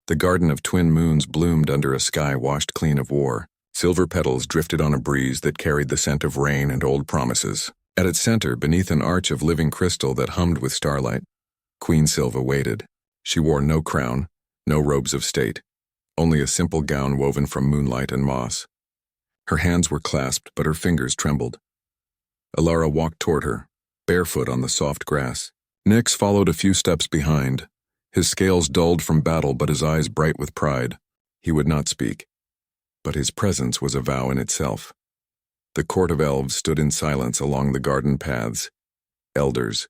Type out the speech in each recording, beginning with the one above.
The garden of twin moons bloomed under a sky washed clean of war. Silver petals drifted on a breeze that carried the scent of rain and old promises. At its center, beneath an arch of living crystal that hummed with starlight, Queen Silva waited. She wore no crown, no robes of state, only a simple gown woven from moonlight and moss. Her hands were clasped, but her fingers trembled. Alara walked toward her, barefoot on the soft grass. Nyx followed a few steps behind. His scales dulled from battle, but his eyes bright with pride. He would not speak, but his presence was a vow in itself. The court of elves stood in silence along the garden paths. Elders,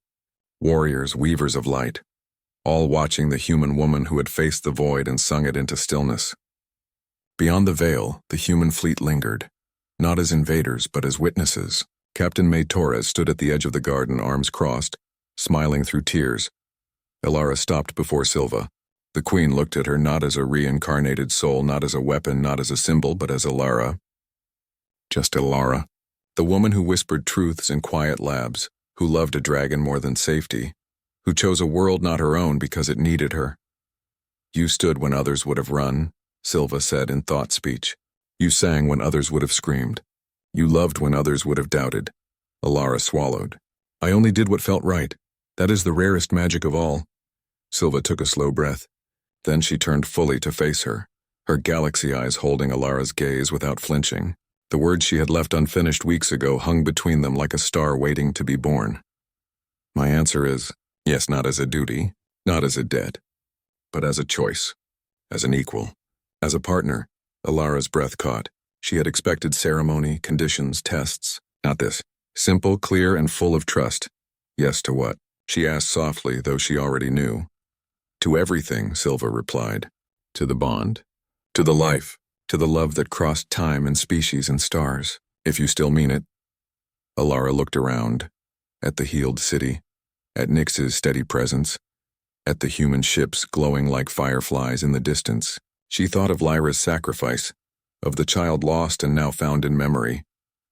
warriors, weavers of light, all watching the human woman who had faced the void and sung it into stillness. Beyond the veil, the human fleet lingered, not as invaders, but as witnesses. Captain May Torres stood at the edge of the garden, arms crossed, smiling through tears. Alara stopped before Silva. The queen looked at her not as a reincarnated soul, not as a weapon, not as a symbol, but as Alara. Just Alara. The woman who whispered truths in quiet labs, who loved a dragon more than safety, who chose a world not her own because it needed her. You stood when others would have run, Silva said in thought speech. You sang when others would have screamed. You loved when others would have doubted. Alara swallowed. I only did what felt right. That is the rarest magic of all. Silva took a slow breath. Then she turned fully to face her, her galaxy eyes holding Alara's gaze without flinching. The words she had left unfinished weeks ago hung between them like a star waiting to be born. My answer is, yes, not as a duty, not as a debt, but as a choice, as an equal, as a partner. Alara's breath caught. She had expected ceremony, conditions, tests. Not this. Simple, clear, and full of trust. Yes to what? She asked softly, though she already knew. To everything, Silva replied. To the bond. To the life. To the love that crossed time and species and stars. If you still mean it. Alara looked around. At the healed city. At Nyx's steady presence. At the human ships glowing like fireflies in the distance. She thought of Lyra's sacrifice. Of the child lost and now found in memory.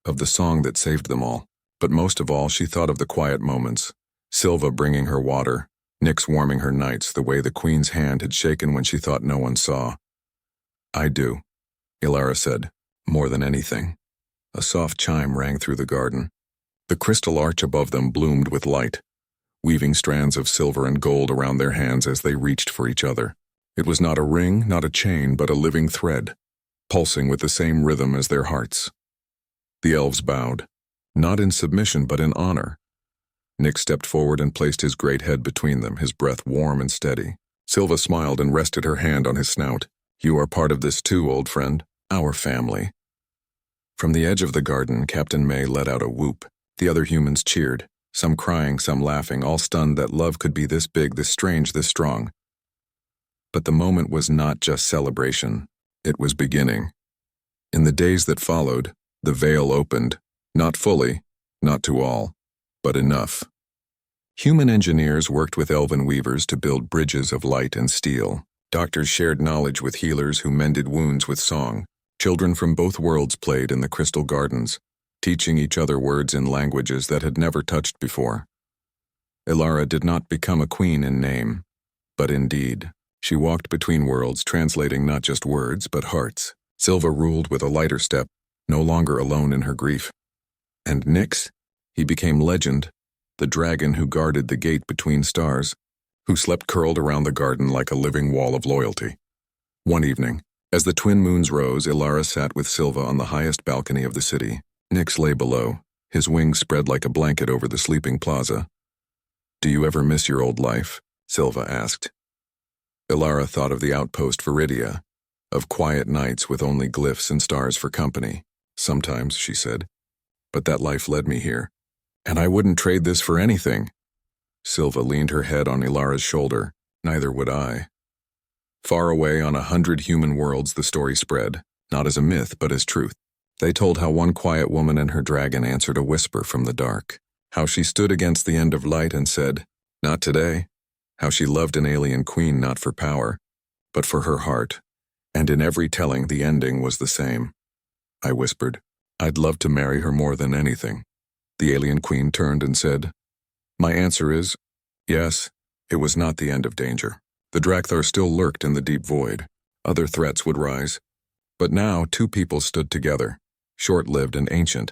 Of the song that saved them all. But most of all, she thought of the quiet moments. Silva bringing her water. Nyx warming her nights the way the queen's hand had shaken when she thought no one saw. I do, Alara said, more than anything. A soft chime rang through the garden. The crystal arch above them bloomed with light, weaving strands of silver and gold around their hands as they reached for each other. It was not a ring, not a chain, but a living thread, pulsing with the same rhythm as their hearts. The elves bowed, not in submission but in honor. Nyx stepped forward and placed his great head between them, his breath warm and steady. Silva smiled and rested her hand on his snout. You are part of this too, old friend, our family. From the edge of the garden, Captain May let out a whoop. The other humans cheered, some crying, some laughing, all stunned that love could be this big, this strange, this strong. But the moment was not just celebration. It was beginning. In the days that followed, the veil opened, not fully, not to all, but enough. Human engineers worked with elven weavers to build bridges of light and steel. Doctors shared knowledge with healers who mended wounds with song. Children from both worlds played in the crystal gardens, teaching each other words in languages that had never touched before. Alara did not become a queen in name, but in deed. She walked between worlds, translating not just words, but hearts. Silva ruled with a lighter step, no longer alone in her grief. And Nyx? He became legend, the dragon who guarded the gate between stars, who slept curled around the garden like a living wall of loyalty. One evening, as the twin moons rose, Alara sat with Silva on the highest balcony of the city. Nyx lay below, his wings spread like a blanket over the sleeping plaza. Do you ever miss your old life? Silva asked. Alara thought of the outpost Viridia, of quiet nights with only glyphs and stars for company. Sometimes, she said, but that life led me here. And I wouldn't trade this for anything. Silva leaned her head on Alara's shoulder. Neither would I. Far away on 100 human worlds the story spread, not as a myth but as truth. They told how one quiet woman and her dragon answered a whisper from the dark. How she stood against the end of light and said, not today. How she loved an alien queen not for power, but for her heart. And in every telling the ending was the same. I whispered, I'd love to marry her more than anything. The alien queen turned and said, my answer is, yes, it was not the end of danger. The Drakthar still lurked in the deep void. Other threats would rise. But now 2 people stood together, short-lived and ancient,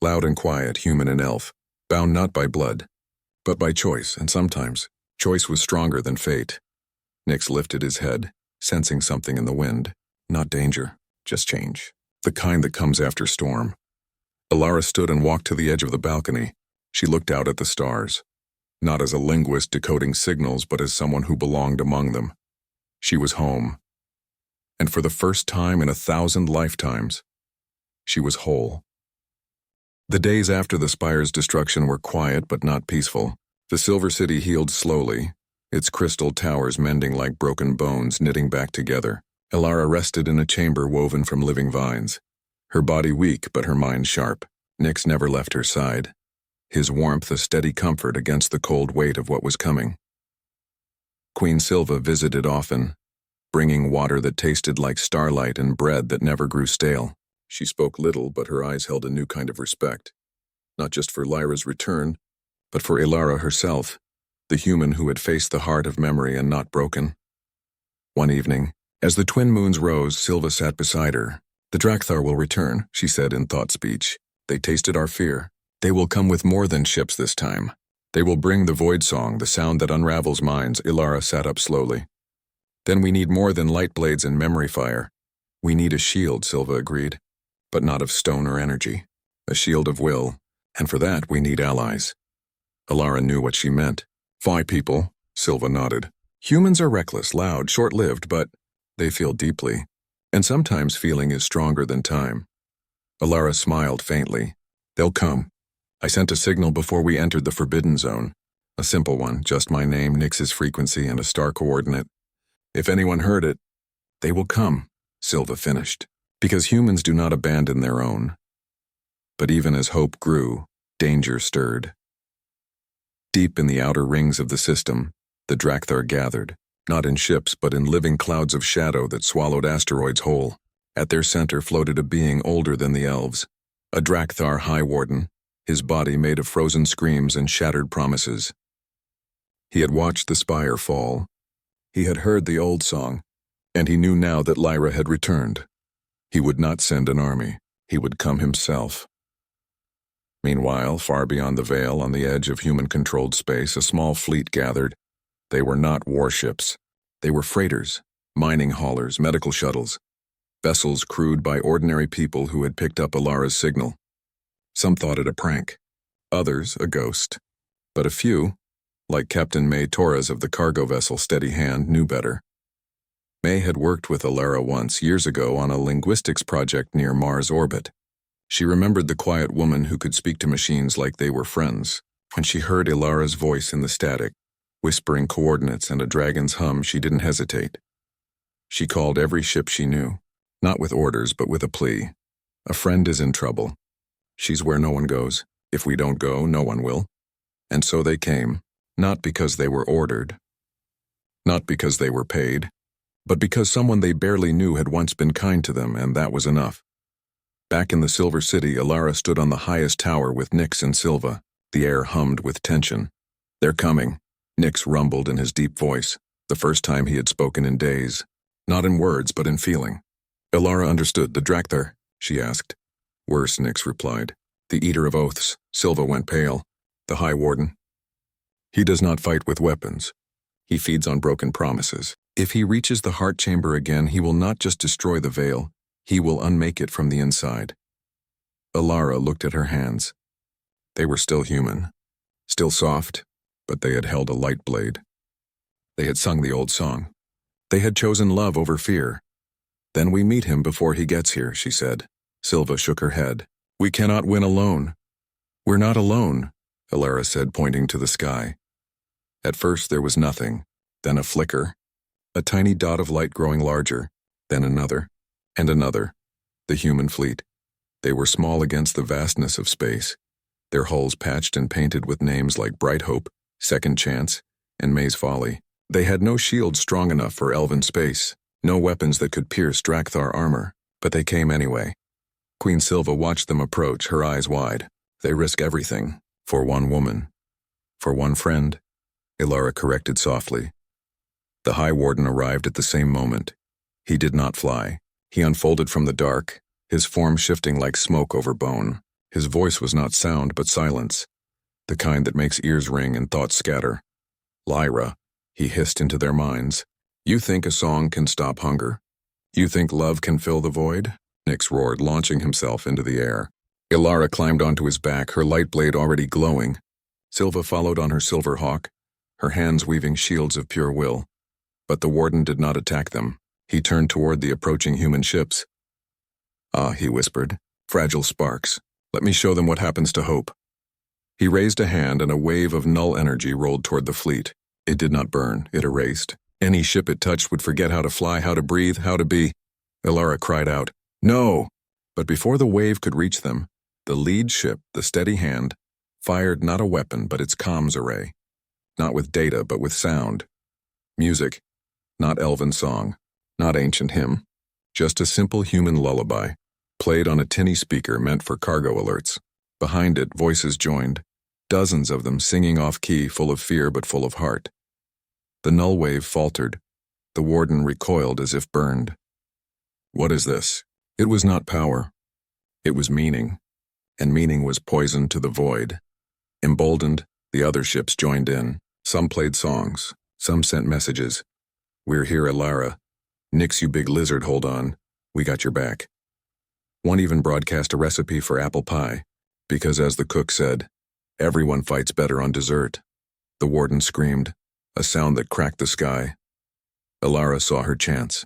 loud and quiet, human and elf, bound not by blood, but by choice, and sometimes choice was stronger than fate. Nyx lifted his head, sensing something in the wind. Not danger, just change. The kind that comes after storm. Alara stood and walked to the edge of the balcony. She looked out at the stars, not as a linguist decoding signals, but as someone who belonged among them. She was home. And for the first time in 1,000 lifetimes, she was whole. The days after the spire's destruction were quiet but not peaceful. The Silver City healed slowly, its crystal towers mending like broken bones, knitting back together. Alara rested in a chamber woven from living vines, her body weak but her mind sharp. Nyx never left her side, his warmth a steady comfort against the cold weight of what was coming. Queen Silva visited often, bringing water that tasted like starlight and bread that never grew stale. She spoke little, but her eyes held a new kind of respect, not just for Lyra's return, but for Alara herself, the human who had faced the heart of memory and not broken. One evening, as the twin moons rose, Silva sat beside her. "The Drakthar will return," she said in thought speech. "They tasted our fear. They will come with more than ships this time. They will bring the void song, the sound that unravels minds." Alara sat up slowly. "Then we need more than light blades and memory fire. We need a shield," Silva agreed, "but not of stone or energy. A shield of will, and for that we need allies." Alara knew what she meant. "Fly people," Silva nodded. "Humans are reckless, loud, short-lived, but they feel deeply, and sometimes feeling is stronger than time." Alara smiled faintly. "They'll come. I sent a signal before we entered the Forbidden Zone. A simple one, just my name, Nyx's frequency, and a star coordinate. If anyone heard it, they will come," Silva finished, "because humans do not abandon their own." But even as hope grew, danger stirred. Deep in the outer rings of the system, the Drakthar gathered, not in ships but in living clouds of shadow that swallowed asteroids whole. At their center floated a being older than the elves, a Drakthar High Warden, his body made of frozen screams and shattered promises. He had watched the spire fall. He had heard the old song, and he knew now that Lyra had returned. He would not send an army. He would come himself. Meanwhile, far beyond the veil, on the edge of human-controlled space, a small fleet gathered. They were not warships. They were freighters, mining haulers, medical shuttles, vessels crewed by ordinary people who had picked up Alara's signal. Some thought it a prank, others a ghost. But a few, like Captain May Torres of the cargo vessel Steady Hand, knew better. May had worked with Alara once, years ago, on a linguistics project near Mars orbit. She remembered the quiet woman who could speak to machines like they were friends. When she heard Alara's voice in the static, whispering coordinates and a dragon's hum, she didn't hesitate. She called every ship she knew, not with orders but with a plea. "A friend is in trouble. She's where no one goes. If we don't go, no one will." And so they came, not because they were ordered, not because they were paid, but because someone they barely knew had once been kind to them, and that was enough. Back in the Silver City, Alara stood on the highest tower with Nyx and Silva. The air hummed with tension. "They're coming," Nyx rumbled in his deep voice, the first time he had spoken in days. Not in words, but in feeling. Alara understood. "The Drakthar?" she asked. "Worse," Nyx replied. "The Eater of Oaths." Silva went pale. "The High Warden? He does not fight with weapons. He feeds on broken promises. If he reaches the heart chamber again, he will not just destroy the veil, he will unmake it from the inside." Alara looked at her hands. They were still human, still soft, but they had held a light blade. They had sung the old song. They had chosen love over fear. "Then we meet him before he gets here," she said. Silva shook her head. "We cannot win alone." "We're not alone," Alara said, pointing to the sky. At first there was nothing, then a flicker, a tiny dot of light growing larger, then another, and another. The human fleet. They were small against the vastness of space, their hulls patched and painted with names like Bright Hope, Second Chance, and May's Folly. They had no shields strong enough for elven space, no weapons that could pierce Drakthar armor, but they came anyway. Queen Silva watched them approach, her eyes wide. "They risk everything, for one woman. For one friend," Alara corrected softly. The High Warden arrived at the same moment. He did not fly. He unfolded from the dark, his form shifting like smoke over bone. His voice was not sound but silence, the kind that makes ears ring and thoughts scatter. "Lyra," he hissed into their minds. "You think a song can stop hunger? You think love can fill the void?" Nyx roared, launching himself into the air. Ilara climbed onto his back, her light blade already glowing. Silva followed on her silver hawk, her hands weaving shields of pure will. But the warden did not attack them. He turned toward the approaching human ships. "Ah," he whispered, "fragile sparks. Let me show them what happens to hope." He raised a hand and a wave of null energy rolled toward the fleet. It did not burn, it erased. Any ship it touched would forget how to fly, how to breathe, how to be. Ilara cried out, "No!" But before the wave could reach them, the lead ship, the steady hand, fired not a weapon but its comms array. Not with data but with sound. Music, not elven song, not ancient hymn. Just a simple human lullaby, played on a tinny speaker meant for cargo alerts. Behind it, voices joined, dozens of them singing off-key, full of fear but full of heart. The null wave faltered. The warden recoiled as if burned. What is this? It was not power. It was meaning. And meaning was poison to the void. Emboldened, the other ships joined in. Some played songs. Some sent messages. "We're here, Ilara. Nyx, you big lizard, hold on. We got your back." One even broadcast a recipe for apple pie, because as the cook said, everyone fights better on dessert. The warden screamed, a sound that cracked the sky. Ilara saw her chance.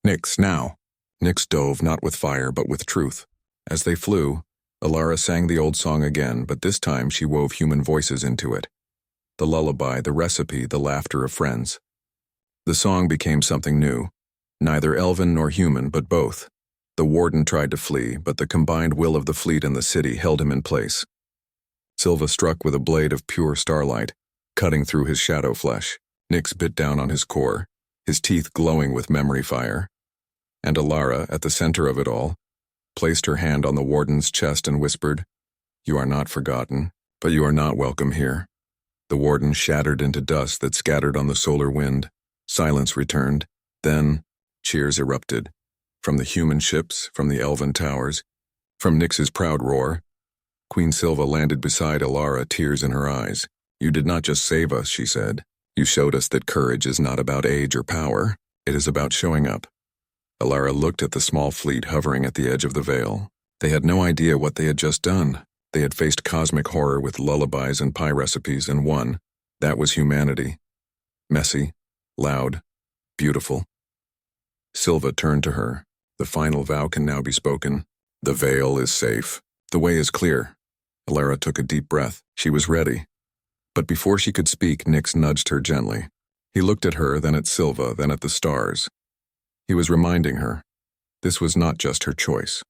"Nyx, now!" Nyx dove not with fire but with truth. As they flew, Ilara sang the old song again, but this time she wove human voices into it. The lullaby, the recipe, the laughter of friends. The song became something new, neither elven nor human, but both. The warden tried to flee, but the combined will of the fleet and the city held him in place. Silva struck with a blade of pure starlight, cutting through his shadow flesh. Nyx bit down on his core, his teeth glowing with memory fire. And Ilara, at the center of it all, placed her hand on the warden's chest and whispered, "You are not forgotten, but you are not welcome here." The warden shattered into dust that scattered on the solar wind. Silence returned. Then, cheers erupted. From the human ships, from the elven towers, from Nyx's proud roar. Queen Silva landed beside Ilara, tears in her eyes. "You did not just save us," she said. "You showed us that courage is not about age or power. It is about showing up." Ilara looked at the small fleet hovering at the edge of the veil. They had no idea what they had just done. They had faced cosmic horror with lullabies and pie recipes and won. That was humanity. Messy, loud, beautiful. Silva turned to her. "The final vow can now be spoken. The veil is safe. The way is clear." Ilara took a deep breath. She was ready. But before she could speak, Nyx nudged her gently. He looked at her, then at Silva, then at the stars. He was reminding her, this was not just her choice.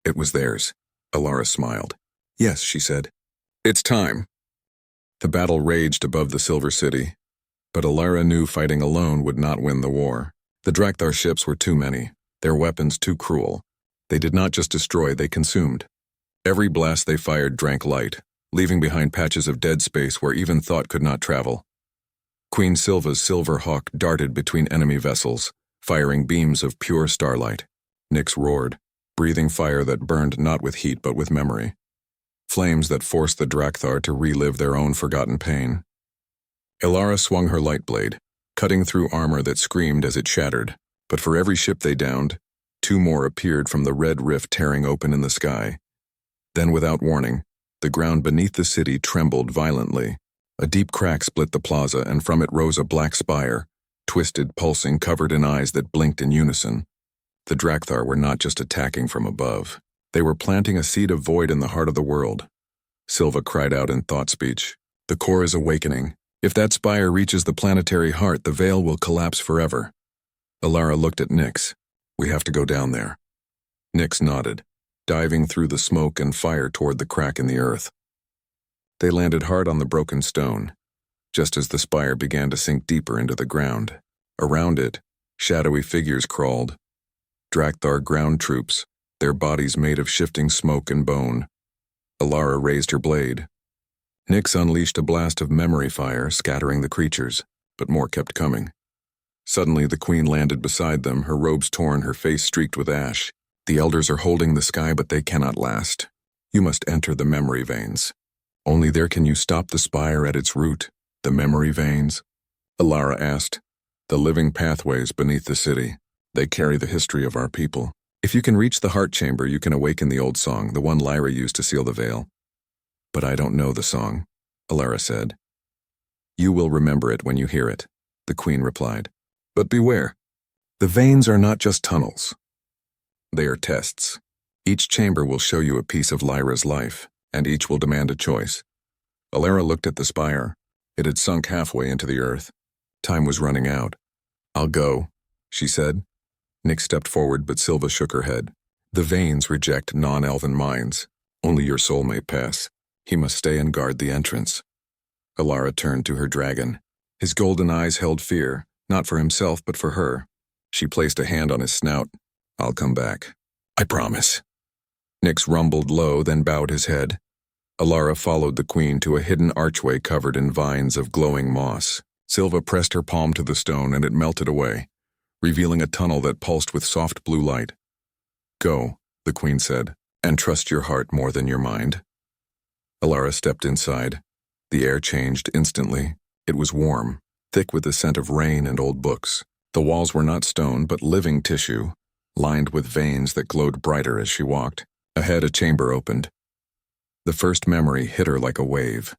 It was theirs. Ilara smiled. "Yes," she said. "It's time." The battle raged above the Silver City, but Ilara knew fighting alone would not win the war. The Drakthar ships were too many, their weapons too cruel. They did not just destroy, they consumed. Every blast they fired drank light, leaving behind patches of dead space where even thought could not travel. Queen Silva's silver hawk darted between enemy vessels, firing beams of pure starlight. Nyx roared, breathing fire that burned not with heat but with memory. Flames that forced the Drakthar to relive their own forgotten pain. Ilara swung her light blade, cutting through armor that screamed as it shattered, but for every ship they downed, 2 more appeared from the red rift tearing open in the sky. Then without warning, the ground beneath the city trembled violently. A deep crack split the plaza, and from it rose a black spire, twisted, pulsing, covered in eyes that blinked in unison. The Drakthar were not just attacking from above. They were planting a seed of void in the heart of the world. Silva cried out in thought speech, "The core is awakening. If that spire reaches the planetary heart, the veil will collapse forever." Ilara looked at Nyx. "We have to go down there." Nyx nodded, diving through the smoke and fire toward the crack in the earth. They landed hard on the broken stone, just as the spire began to sink deeper into the ground. Around it, shadowy figures crawled. Drakthar ground troops, their bodies made of shifting smoke and bone. Ilara raised her blade. Nyx unleashed a blast of memory fire, scattering the creatures, but more kept coming. Suddenly, the queen landed beside them, her robes torn, her face streaked with ash. The elders are holding the sky, but they cannot last. You must enter the memory veins. Only there can you stop the spire at its root. The memory veins? Alara asked. The living pathways beneath the city. They carry the history of our people. If you can reach the heart chamber, you can awaken the old song, the one Lyra used to seal the veil. But I don't know the song, Alara said. You will remember it when you hear it, the queen replied. But beware. The veins are not just tunnels. They are tests. Each chamber will show you a piece of Lyra's life, and each will demand a choice. Alara looked at the spire. It had sunk halfway into the earth. Time was running out. I'll go, she said. Nick stepped forward, but Silva shook her head. The veins reject non-elven minds. Only your soul may pass. He must stay and guard the entrance. Alara turned to her dragon. His golden eyes held fear, not for himself but for her. She placed a hand on his snout. I'll come back. I promise. Nyx rumbled low, then bowed his head. Alara followed the queen to a hidden archway covered in vines of glowing moss. Silva pressed her palm to the stone and it melted away, revealing a tunnel that pulsed with soft blue light. Go, the queen said, and trust your heart more than your mind. Alara stepped inside. The air changed instantly. It was warm, thick with the scent of rain and old books. The walls were not stone, but living tissue, lined with veins that glowed brighter as she walked. Ahead, a chamber opened. The first memory hit her like a wave.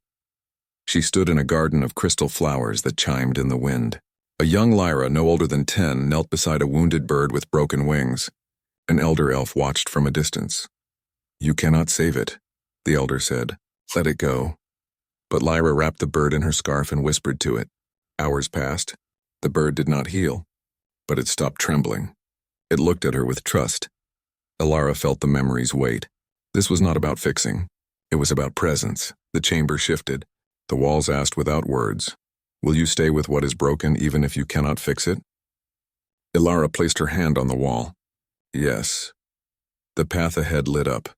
She stood in a garden of crystal flowers that chimed in the wind. A young Lyra, no older than 10, knelt beside a wounded bird with broken wings. An elder elf watched from a distance. You cannot save it, the elder said. Let it go. But Lyra wrapped the bird in her scarf and whispered to it. Hours passed. The bird did not heal, but it stopped trembling. It looked at her with trust. Alara felt the memory's weight. This was not about fixing. It was about presence. The chamber shifted. The walls asked without words, will you stay with what is broken even if you cannot fix it? Alara placed her hand on the wall. Yes. The path ahead lit up.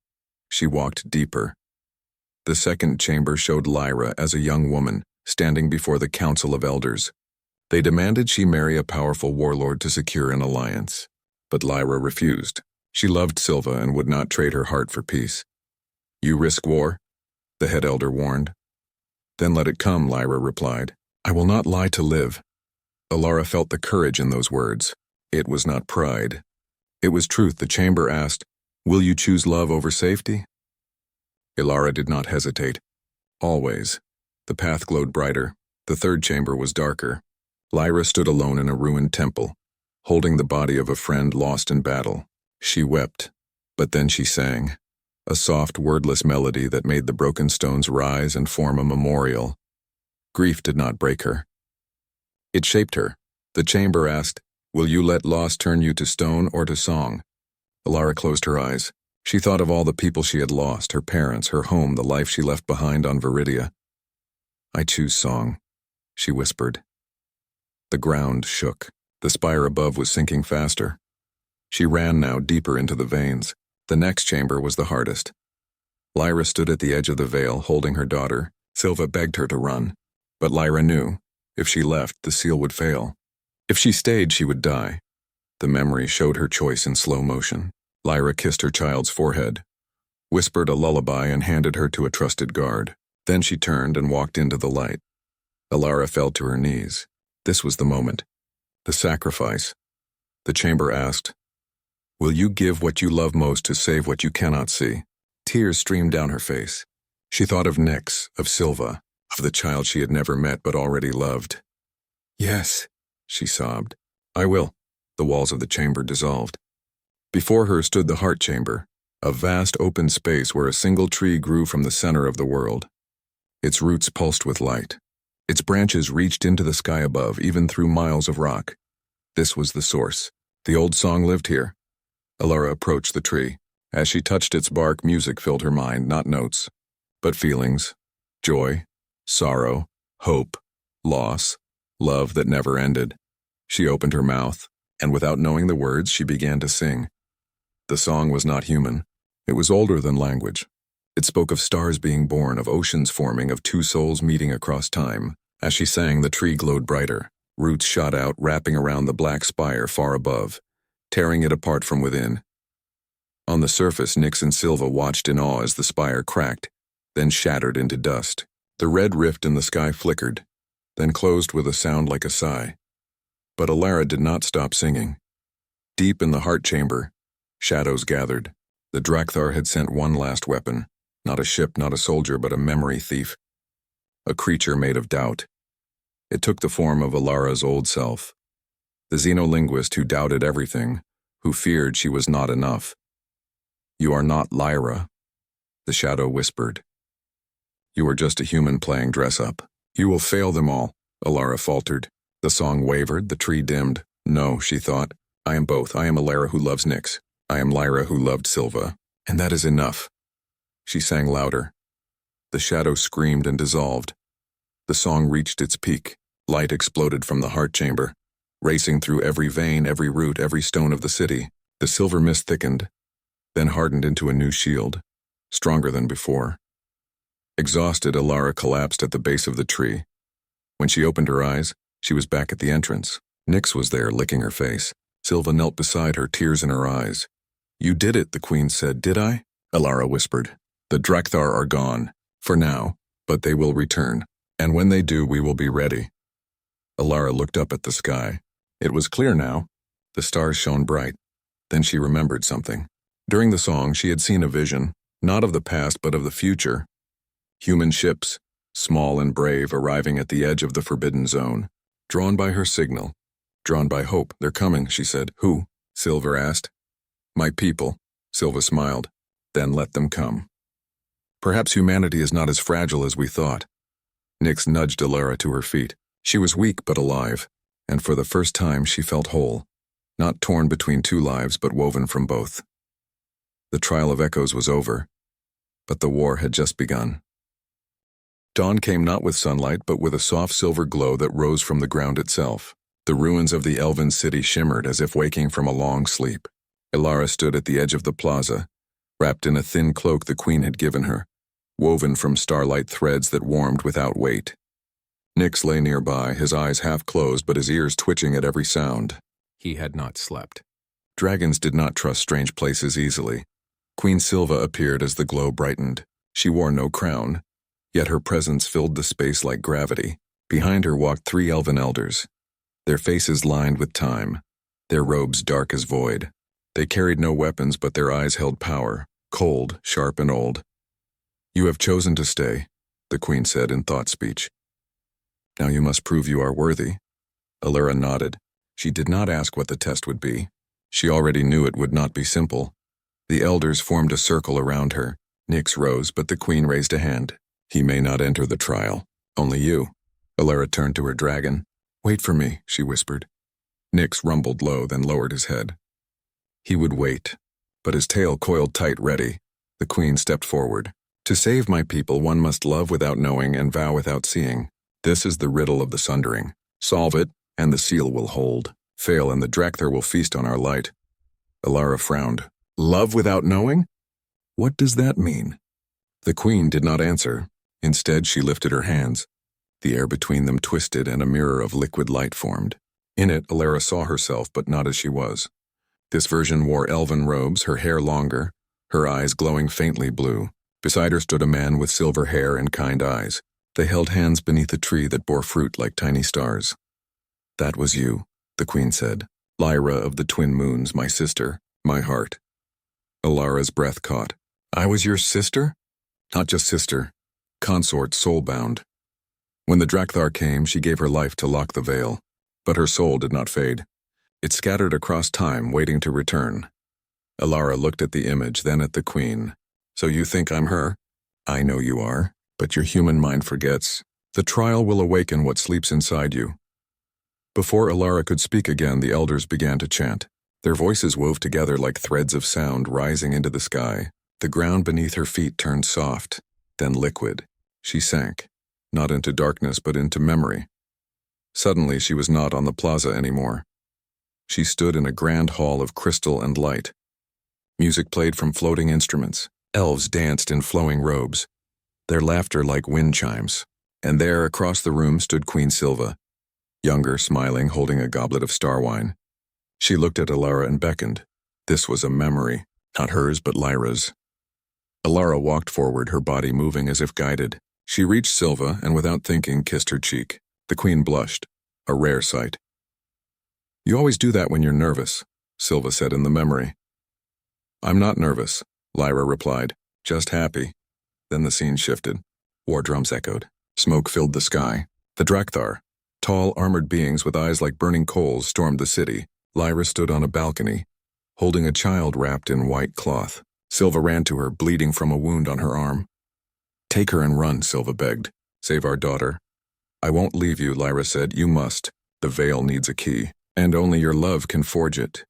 She walked deeper. The second chamber showed Lyra as a young woman, standing before the Council of Elders. They demanded she marry a powerful warlord to secure an alliance. But Lyra refused. She loved Silva and would not trade her heart for peace. You risk war? The head elder warned. Then let it come, Lyra replied. I will not lie to live. Alara felt the courage in those words. It was not pride. It was truth. The chamber asked, will you choose love over safety? Alara did not hesitate. Always. The path glowed brighter. The third chamber was darker. Lyra stood alone in a ruined temple, holding the body of a friend lost in battle. She wept, but then she sang, a soft, wordless melody that made the broken stones rise and form a memorial. Grief did not break her. It shaped her. The chamber asked, will you let loss turn you to stone or to song? Alara closed her eyes. She thought of all the people she had lost, her parents, her home, the life she left behind on Viridia. I choose song, she whispered. The ground shook. The spire above was sinking faster. She ran now deeper into the veins. The next chamber was the hardest. Lyra stood at the edge of the veil, holding her daughter. Silva begged her to run. But Lyra knew, if she left, the seal would fail. If she stayed, she would die. The memory showed her choice in slow motion. Lyra kissed her child's forehead, whispered a lullaby, and handed her to a trusted guard. Then she turned and walked into the light. Alara fell to her knees. This was the moment. The sacrifice. The chamber asked, will you give what you love most to save what you cannot see? Tears streamed down her face. She thought of Nyx, of Silva, of the child she had never met but already loved. Yes, she sobbed. I will. The walls of the chamber dissolved. Before her stood the heart chamber, a vast open space where a single tree grew from the center of the world. Its roots pulsed with light. Its branches reached into the sky above, even through miles of rock. This was the source. The old song lived here. Alara approached the tree. As she touched its bark, music filled her mind, not notes, but feelings. Joy, sorrow, hope, loss, love that never ended. She opened her mouth, and without knowing the words, she began to sing. The song was not human. It was older than language. It spoke of stars being born, of oceans forming, of two souls meeting across time. As she sang, the tree glowed brighter. Roots shot out, wrapping around the black spire far above, tearing it apart from within. On the surface, Nyx and Silva watched in awe as the spire cracked, then shattered into dust. The red rift in the sky flickered, then closed with a sound like a sigh. But Alara did not stop singing. Deep in the heart chamber, shadows gathered. The Drakthar had sent one last weapon, not a ship, not a soldier, but a memory thief. A creature made of doubt. It took the form of Alara's old self, the xenolinguist who doubted everything, who feared she was not enough. "You are not Lyra," the shadow whispered. "You are just a human playing dress-up. You will fail them all," Alara faltered. The song wavered, the tree dimmed. "No," she thought. "I am both. I am Alara who loves Nyx. I am Lyra who loved Silva. And that is enough." She sang louder. The shadow screamed and dissolved. The song reached its peak. Light exploded from the heart chamber, racing through every vein, every root, every stone of the city. The silver mist thickened, then hardened into a new shield, stronger than before. Exhausted, Alara collapsed at the base of the tree. When she opened her eyes, she was back at the entrance. Nyx was there, licking her face. Silva knelt beside her, tears in her eyes. "You did it," the queen said. "Did I?" Alara whispered. "The Drakthar are gone, for now, but they will return. And when they do, we will be ready." Alara looked up at the sky. It was clear now. The stars shone bright. Then she remembered something. During the song, she had seen a vision, not of the past but of the future. Human ships, small and brave, arriving at the edge of the forbidden zone. Drawn by her signal. Drawn by hope. "They're coming," she said. "Who?" Silva asked. "My people," Silva smiled. "Then let them come. Perhaps humanity is not as fragile as we thought." Nyx nudged Alara to her feet. She was weak but alive, and for the first time she felt whole, not torn between two lives but woven from both. The trial of echoes was over, but the war had just begun. Dawn came not with sunlight but with a soft silver glow that rose from the ground itself. The ruins of the elven city shimmered as if waking from a long sleep. Alara stood at the edge of the plaza, wrapped in a thin cloak the queen had given her, woven from starlight threads that warmed without weight. Nyx lay nearby, his eyes half closed but his ears twitching at every sound. He had not slept. Dragons did not trust strange places easily. Queen Silva appeared as the glow brightened. She wore no crown, yet her presence filled the space like gravity. Behind her walked 3 elven elders, their faces lined with time, their robes dark as void. They carried no weapons, but their eyes held power, cold, sharp, and old. "You have chosen to stay," the queen said in thought speech. "Now you must prove you are worthy." Alara nodded. She did not ask what the test would be. She already knew it would not be simple. The elders formed a circle around her. Nyx rose, but the queen raised a hand. "He may not enter the trial. Only you." Alara turned to her dragon. "Wait for me," she whispered. Nyx rumbled low, then lowered his head. He would wait, but his tail coiled tight, ready. The queen stepped forward. "To save my people, one must love without knowing and vow without seeing. This is the riddle of the Sundering. Solve it, and the seal will hold. Fail, and the Drakthar will feast on our light." Alara frowned. "Love without knowing? What does that mean?" The queen did not answer. Instead, she lifted her hands. The air between them twisted, and a mirror of liquid light formed. In it, Alara saw herself, but not as she was. This version wore elven robes, her hair longer, her eyes glowing faintly blue. Beside her stood a man with silver hair and kind eyes. They held hands beneath a tree that bore fruit like tiny stars. "That was you," the queen said. "Lyra of the twin moons, my sister, my heart." Alara's breath caught. "I was your sister?" "Not just sister. Consort, soul-bound. When the Drakthar came, she gave her life to lock the veil. But her soul did not fade. It scattered across time, waiting to return." Alara looked at the image, then at the queen. "So you think I'm her?" "I know you are, but your human mind forgets. The trial will awaken what sleeps inside you." Before Alara could speak again, the elders began to chant. Their voices wove together like threads of sound rising into the sky. The ground beneath her feet turned soft, then liquid. She sank, not into darkness but into memory. Suddenly she was not on the plaza anymore. She stood in a grand hall of crystal and light. Music played from floating instruments. Elves danced in flowing robes, their laughter like wind chimes. And there, across the room, stood Queen Silva. younger, smiling, holding a goblet of star wine. She looked at Alara and beckoned. This was a memory, not hers but Lyra's. Alara walked forward, her body moving as if guided. She reached Silva and without thinking kissed her cheek. The queen blushed, a rare sight. "You always do that when you're nervous," Silva said in the memory. "I'm not nervous," Lyra replied, "just happy." Then the scene shifted. War drums echoed. Smoke filled the sky. The Drakthar, tall, armored beings with eyes like burning coals, stormed the city. Lyra stood on a balcony, holding a child wrapped in white cloth. Silva ran to her, bleeding from a wound on her arm. "Take her and run," Silva begged. "Save our daughter." "I won't leave you," Lyra said. "You must. The veil needs a key, and only your love can forge it."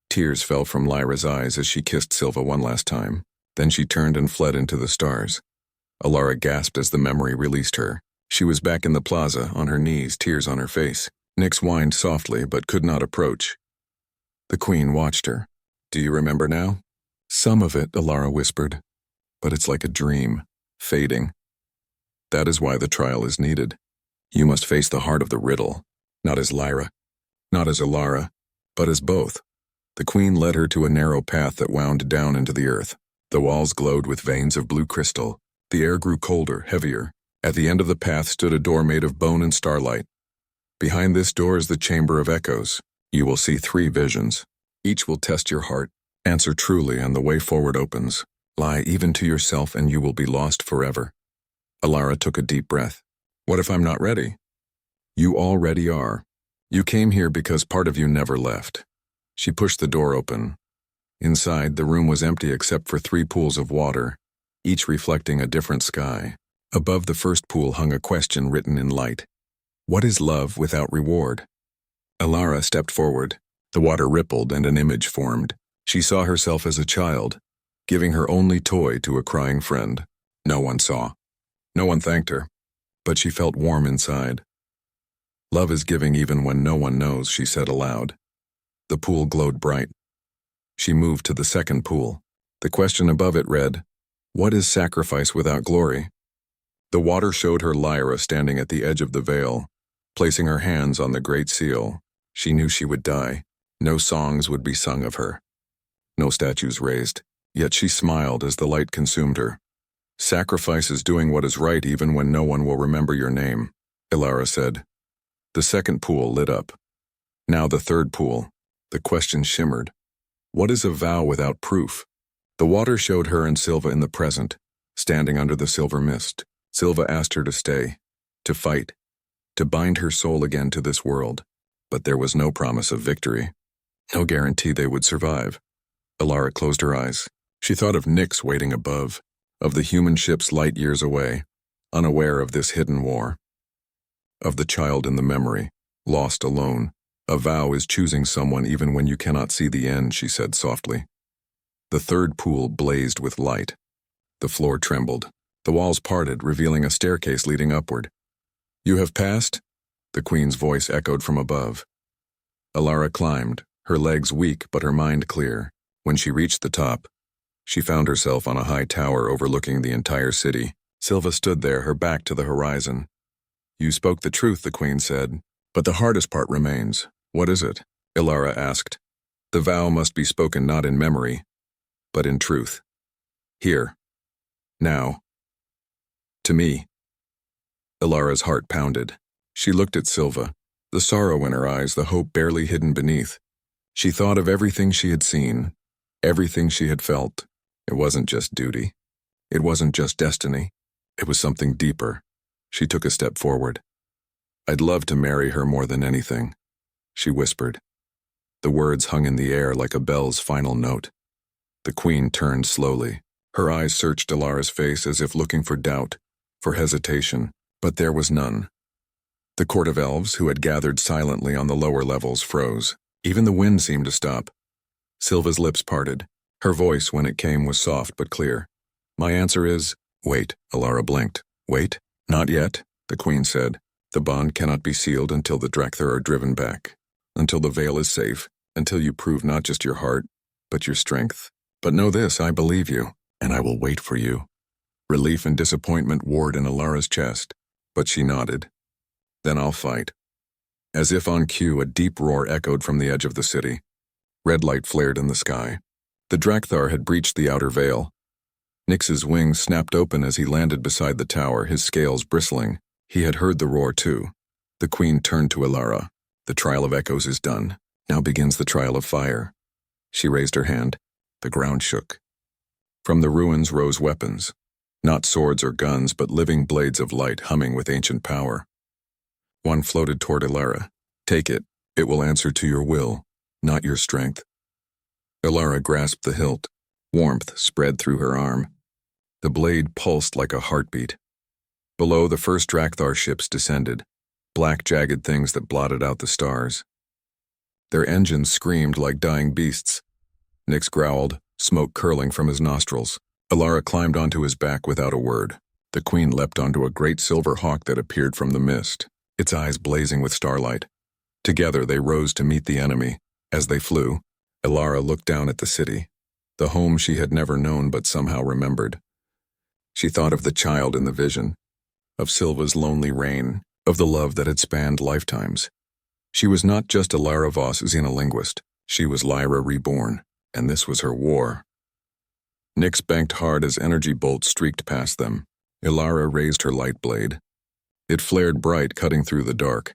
Tears fell from Lyra's eyes as she kissed Silva one last time. Then she turned and fled into the stars. Alara gasped as the memory released her. She was back in the plaza, on her knees, tears on her face. Nyx whined softly but could not approach. The queen watched her. "Do you remember now?" "Some of it," Alara whispered. "But it's like a dream, fading. That is why the trial is needed. You must face the heart of the riddle, not as Lyra, not as Alara, but as both." The queen led her to a narrow path that wound down into the earth. The walls glowed with veins of blue crystal. The air grew colder, heavier. At the end of the path stood a door made of bone and starlight. "Behind this door is the Chamber of Echoes. You will see 3 visions. Each will test your heart. Answer truly and the way forward opens. Lie even to yourself and you will be lost forever." Alara took a deep breath. "What if I'm not ready?" "You already are. You came here because part of you never left." She pushed the door open. Inside, the room was empty except for 3 pools of water, each reflecting a different sky. Above the first pool hung a question written in light. "What is love without reward?" Alara stepped forward. The water rippled and an image formed. She saw herself as a child, giving her only toy to a crying friend. No one saw. No one thanked her. But she felt warm inside. "Love is giving even when no one knows," she said aloud. The pool glowed bright. She moved to the second pool. The question above it read, "What is sacrifice without glory?" The water showed her Lyra standing at the edge of the veil, placing her hands on the great seal. She knew she would die. No songs would be sung of her. No statues raised. Yet she smiled as the light consumed her. "Sacrifice is doing what is right even when no one will remember your name," Ilara said. The second pool lit up. Now the third pool. The question shimmered. "What is a vow without proof?" The water showed her and Silva in the present, standing under the silver mist. Silva asked her to stay, to fight, to bind her soul again to this world. But there was no promise of victory. No guarantee they would survive. Ilara closed her eyes. She thought of Nyx waiting above, of the human ships light years away, unaware of this hidden war. Of the child in the memory, lost alone. "A vow is choosing someone even when you cannot see the end," she said softly. The third pool blazed with light. The floor trembled. The walls parted, revealing a staircase leading upward. "You have passed?" The queen's voice echoed from above. Ilara climbed, her legs weak but her mind clear. When she reached the top, she found herself on a high tower overlooking the entire city. Silva stood there, her back to the horizon. "You spoke the truth," the queen said. "But the hardest part remains. What is it?" Ilara asked. "The vow must be spoken not in memory, but in truth. Here. Now. To me." Ilara's heart pounded. She looked at Silva, the sorrow in her eyes, the hope barely hidden beneath. She thought of everything she had seen, everything she had felt. It wasn't just duty. It wasn't just destiny. It was something deeper. She took a step forward. "I'd love to marry her more than anything," she whispered. The words hung in the air like a bell's final note. The queen turned slowly. Her eyes searched Ilara's face as if looking for doubt, for hesitation, but there was none. The court of elves, who had gathered silently on the lower levels, froze. Even the wind seemed to stop. Silva's lips parted. Her voice, when it came, was soft but clear. "My answer is..." "Wait," Ilara blinked. "Wait? Not yet," the queen said. "The bond cannot be sealed until the Drakthar are driven back, until the veil is safe, until you prove not just your heart, but your strength. But know this, I believe you, and I will wait for you." Relief and disappointment warred in Ilara's chest, but she nodded. "Then I'll fight." As if on cue, a deep roar echoed from the edge of the city. Red light flared in the sky. The Drakthar had breached the outer veil. Nyx's wings snapped open as he landed beside the tower, his scales bristling. He had heard the roar too. The queen turned to Ilara. The trial of echoes is done. Now begins the trial of fire. She raised her hand. The ground shook. From the ruins rose weapons. Not swords or guns, but living blades of light humming with ancient power. One floated toward Ilara. Take it. It will answer to your will, not your strength. Ilara grasped the hilt. Warmth spread through her arm. The blade pulsed like a heartbeat. Below, the first Drakthar ships descended, black jagged things that blotted out the stars. Their engines screamed like dying beasts. Nyx growled, smoke curling from his nostrils. Ilara climbed onto his back without a word. The queen leapt onto a great silver hawk that appeared from the mist, its eyes blazing with starlight. Together they rose to meet the enemy. As they flew, Ilara looked down at the city, the home she had never known but somehow remembered. She thought of the child in the vision, of Silva's lonely reign, of the love that had spanned lifetimes. She was not just Ilara Voss xenolinguist, she was Lyra reborn, and this was her war. Nyx banked hard as energy bolts streaked past them. Ilara raised her light blade. It flared bright, cutting through the dark.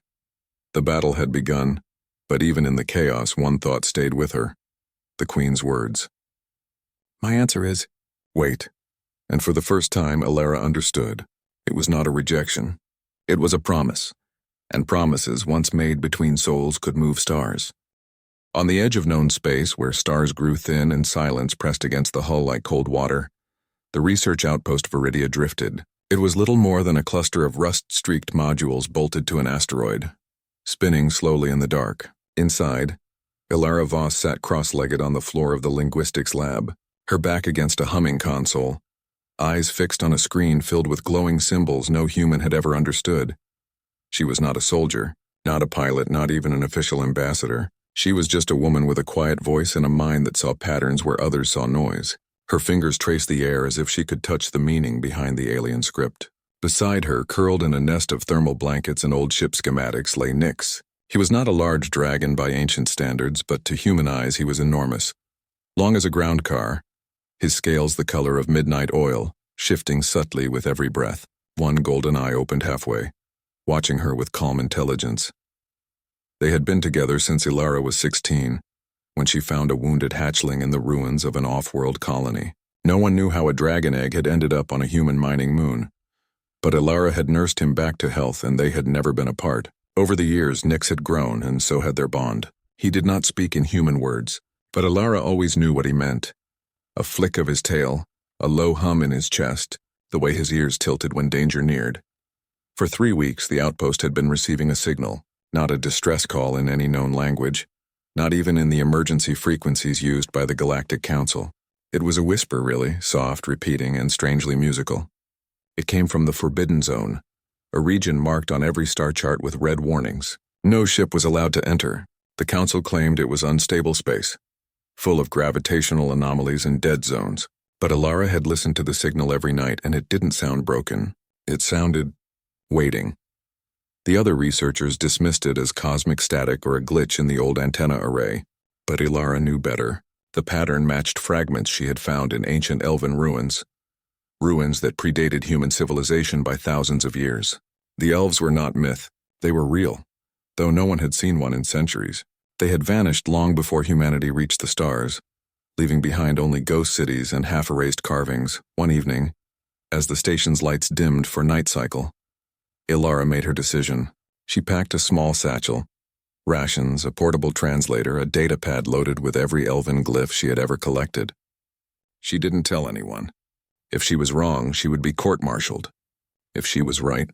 The battle had begun, but even in the chaos, one thought stayed with her. The queen's words. My answer is, wait. And for the first time, Ilara understood. It was not a rejection. It was a promise. And promises, once made between souls, could move stars. On the edge of known space, where stars grew thin and silence pressed against the hull like cold water, the research outpost Viridia drifted. It was little more than a cluster of rust-streaked modules bolted to an asteroid, spinning slowly in the dark. Inside, Ilara Voss sat cross-legged on the floor of the linguistics lab, her back against a humming console, eyes fixed on a screen filled with glowing symbols no human had ever understood. She was not a soldier, not a pilot, not even an official ambassador. She was just a woman with a quiet voice and a mind that saw patterns where others saw noise. Her fingers traced the air as if she could touch the meaning behind the alien script. Beside her, curled in a nest of thermal blankets and old ship schematics, lay Nyx. He was not a large dragon by ancient standards, but to human eyes he was enormous. Long as a ground car, his scales the color of midnight oil, shifting subtly with every breath. One golden eye opened halfway, watching her with calm intelligence. They had been together since Ilara was 16, when she found a wounded hatchling in the ruins of an off-world colony. No one knew how a dragon egg had ended up on a human mining moon. But Ilara had nursed him back to health, and they had never been apart. Over the years, Nyx had grown, and so had their bond. He did not speak in human words, but Ilara always knew what he meant. A flick of his tail, a low hum in his chest, the way his ears tilted when danger neared. For 3 weeks, the outpost had been receiving a signal, not a distress call in any known language, not even in the emergency frequencies used by the Galactic Council. It was a whisper, really, soft, repeating, and strangely musical. It came from the Forbidden Zone, a region marked on every star chart with red warnings. No ship was allowed to enter. The Council claimed it was unstable space, full of gravitational anomalies and dead zones. But Ilara had listened to the signal every night, and it didn't sound broken. It sounded waiting. The other researchers dismissed it as cosmic static or a glitch in the old antenna array, but Ilara knew better. The pattern matched fragments she had found in ancient elven ruins that predated human civilization by thousands of years. The elves were not myth, they were real, though no one had seen one in centuries. They had vanished long before humanity reached the stars, leaving behind only ghost cities and half-erased carvings. One evening, as the station's lights dimmed for night cycle, Ilara made her decision. She packed a small satchel, rations, a portable translator, a datapad loaded with every elven glyph she had ever collected. She didn't tell anyone. If she was wrong, she would be court-martialed. If she was right,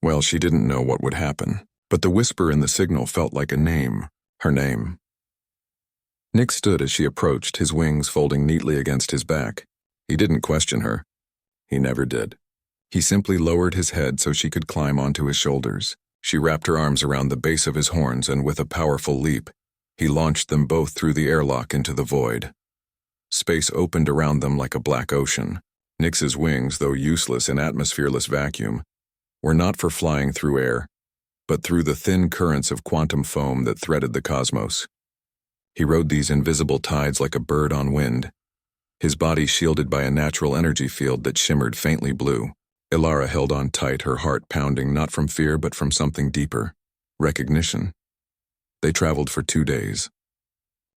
well, she didn't know what would happen. But the whisper in the signal felt like a name, her name. Nyx stood as she approached, his wings folding neatly against his back. He didn't question her. He never did. He simply lowered his head so she could climb onto his shoulders. She wrapped her arms around the base of his horns, and with a powerful leap, he launched them both through the airlock into the void. Space opened around them like a black ocean. Nyx's wings, though useless in atmosphereless vacuum, were not for flying through air. but through the thin currents of quantum foam that threaded the cosmos. He rode these invisible tides like a bird on wind, his body shielded by a natural energy field that shimmered faintly blue. Ilara held on tight, her heart pounding not from fear but from something deeper, recognition. They traveled for 2 days.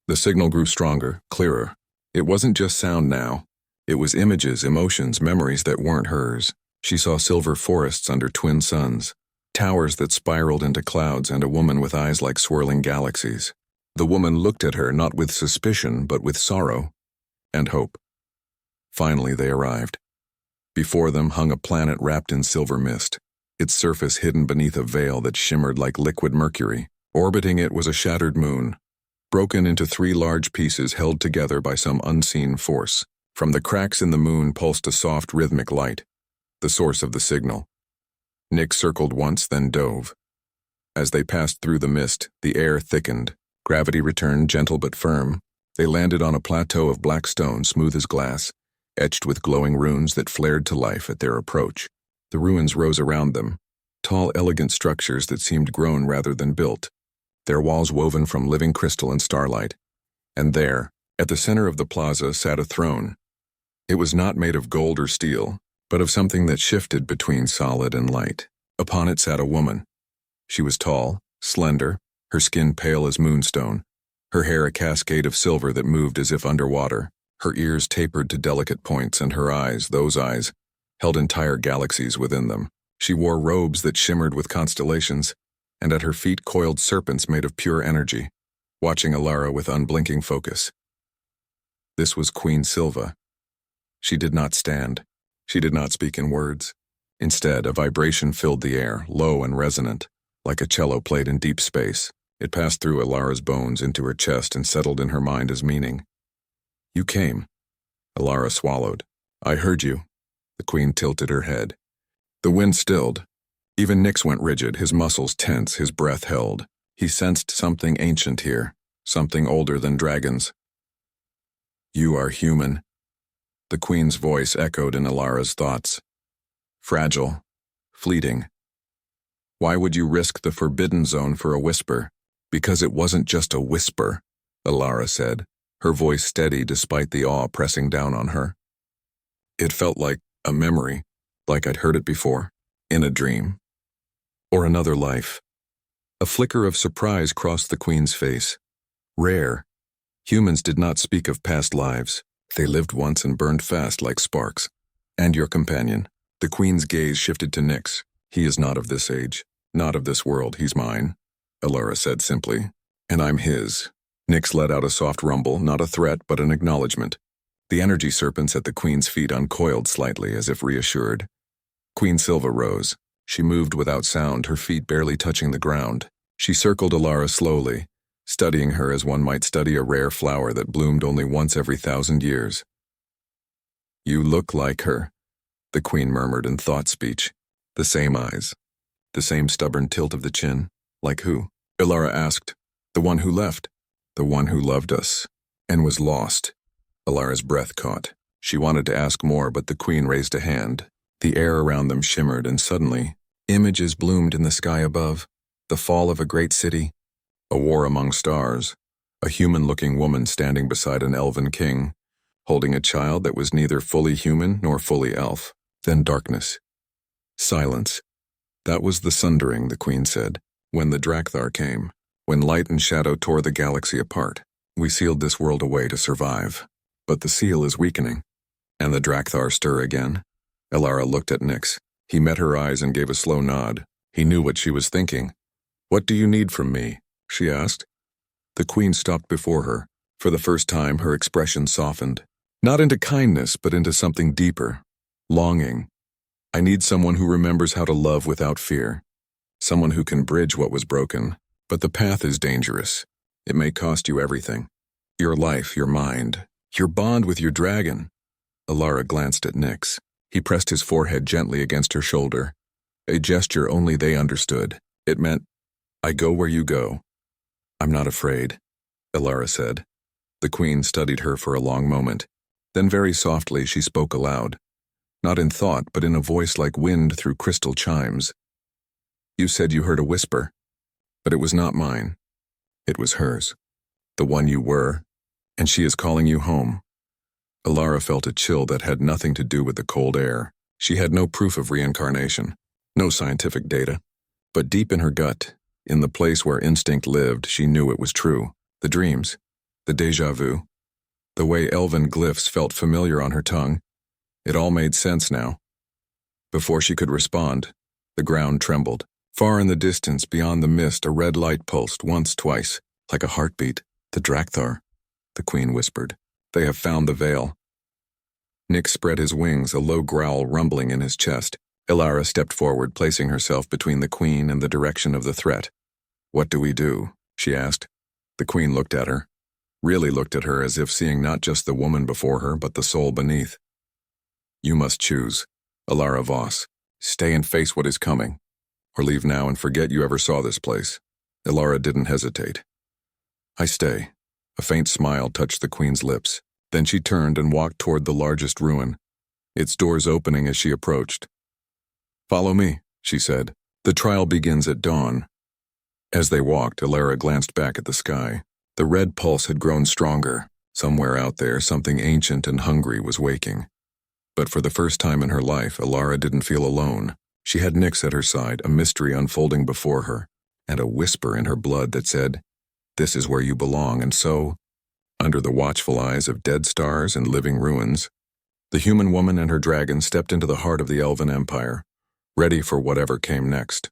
The signal grew stronger, clearer. It wasn't just sound now. It was images, emotions, memories that weren't hers. She saw silver forests under twin suns, towers that spiraled into clouds, and a woman with eyes like swirling galaxies. The woman looked at her not with suspicion but with sorrow and hope. Finally they arrived. Before them hung a planet wrapped in silver mist, its surface hidden beneath a veil that shimmered like liquid mercury. Orbiting it was a shattered moon, broken into 3 large pieces held together by some unseen force. From the cracks in the moon pulsed a soft rhythmic light, the source of the signal. Nick circled once, then dove. As they passed through the mist, the air thickened. Gravity returned, gentle but firm. They landed on a plateau of black stone, smooth as glass, etched with glowing runes that flared to life at their approach. The ruins rose around them, tall, elegant structures that seemed grown rather than built, their walls woven from living crystal and starlight. And there, at the center of the plaza, sat a throne. It was not made of gold or steel, but of something that shifted between solid and light. Upon it sat a woman. She was tall, slender, her skin pale as moonstone, her hair a cascade of silver that moved as if underwater. Her ears tapered to delicate points, and her eyes, those eyes, held entire galaxies within them. She wore robes that shimmered with constellations, and at her feet coiled serpents made of pure energy, watching Ilara with unblinking focus. This was Queen Silva. She did not stand. She did not speak in words. Instead, a vibration filled the air, low and resonant, like a cello played in deep space. It passed through Ilara's bones into her chest and settled in her mind as meaning. "You came." Ilara swallowed. "I heard you." The queen tilted her head. The wind stilled. Even Nyx went rigid, his muscles tense, his breath held. He sensed something ancient here, something older than dragons. "You are human." The queen's voice echoed in Ilara's thoughts. "Fragile, fleeting. Why would you risk the forbidden zone for a whisper?" "Because it wasn't just a whisper," Ilara said, her voice steady despite the awe pressing down on her. "It felt like a memory, like I'd heard it before, in a dream. Or another life." A flicker of surprise crossed the queen's face. Rare. Humans did not speak of past lives. They lived once and burned fast like sparks. "And your companion?" The queen's gaze shifted to Nyx. "He is not of this age, not of this world. He's mine," Ilara said simply. "And I'm his." Nyx let out a soft rumble, not a threat but an acknowledgement. The energy serpents at the queen's feet uncoiled slightly, as if reassured. Queen Silva rose. She moved without sound, her feet barely touching the ground. She circled Ilara slowly, studying her as one might study a rare flower that bloomed only once every 1,000 years. "You look like her," the queen murmured in thought speech. "The same eyes, the same stubborn tilt of the chin." "Like who?" Ilara asked. "The one who left." "The one who loved us, and was lost." Ilara's breath caught. She wanted to ask more, but the queen raised a hand. The air around them shimmered, and suddenly, images bloomed in the sky above. The fall of a great city, a war among stars, a human-looking woman standing beside an elven king, holding a child that was neither fully human nor fully elf. Then darkness. Silence. "That was the sundering," the queen said, "when the Drakthar came. When light and shadow tore the galaxy apart, we sealed this world away to survive. But the seal is weakening. And the Drakthar stir again." Ilara looked at Nyx. He met her eyes and gave a slow nod. He knew what she was thinking. "What do you need from me?" she asked. The queen stopped before her. For the first time, her expression softened. Not into kindness, but into something deeper. Longing. "I need someone who remembers how to love without fear. Someone who can bridge what was broken. But the path is dangerous. It may cost you everything. Your life, your mind, your bond with your dragon." Ilara glanced at Nyx. He pressed his forehead gently against her shoulder. A gesture only they understood. It meant, "I go where you go." "I'm not afraid," Ilara said. The queen studied her for a long moment. Then very softly she spoke aloud. Not in thought, but in a voice like wind through crystal chimes. You said you heard a whisper, but it was not mine. It was hers. The one you were, and she is calling you home. Alara felt a chill that had nothing to do with the cold air. She had no proof of reincarnation, no scientific data. But deep in her gut, in the place where instinct lived, she knew it was true. The dreams, the déjà vu, the way elven glyphs felt familiar on her tongue. It all made sense now. Before she could respond, the ground trembled. Far in the distance, beyond the mist, a red light pulsed once, twice, like a heartbeat. The Drakthar, the queen whispered. They have found the veil. Nick spread his wings, a low growl rumbling in his chest. Alara stepped forward, placing herself between the queen and the direction of the threat. What do we do? She asked. The queen looked at her, really looked at her as if seeing not just the woman before her, but the soul beneath. You must choose, Alara Voss. Stay and face what is coming, or leave now and forget you ever saw this place. Alara didn't hesitate. I stay. A faint smile touched the queen's lips. Then she turned and walked toward the largest ruin, its doors opening as she approached. Follow me, she said. The trial begins at dawn. As they walked, Alara glanced back at the sky. The red pulse had grown stronger. Somewhere out there, something ancient and hungry was waking. But for the first time in her life, Alara didn't feel alone. She had Nyx at her side, a mystery unfolding before her, and a whisper in her blood that said, "This is where you belong." And so, under the watchful eyes of dead stars and living ruins, the human woman and her dragon stepped into the heart of the Elven Empire, ready for whatever came next.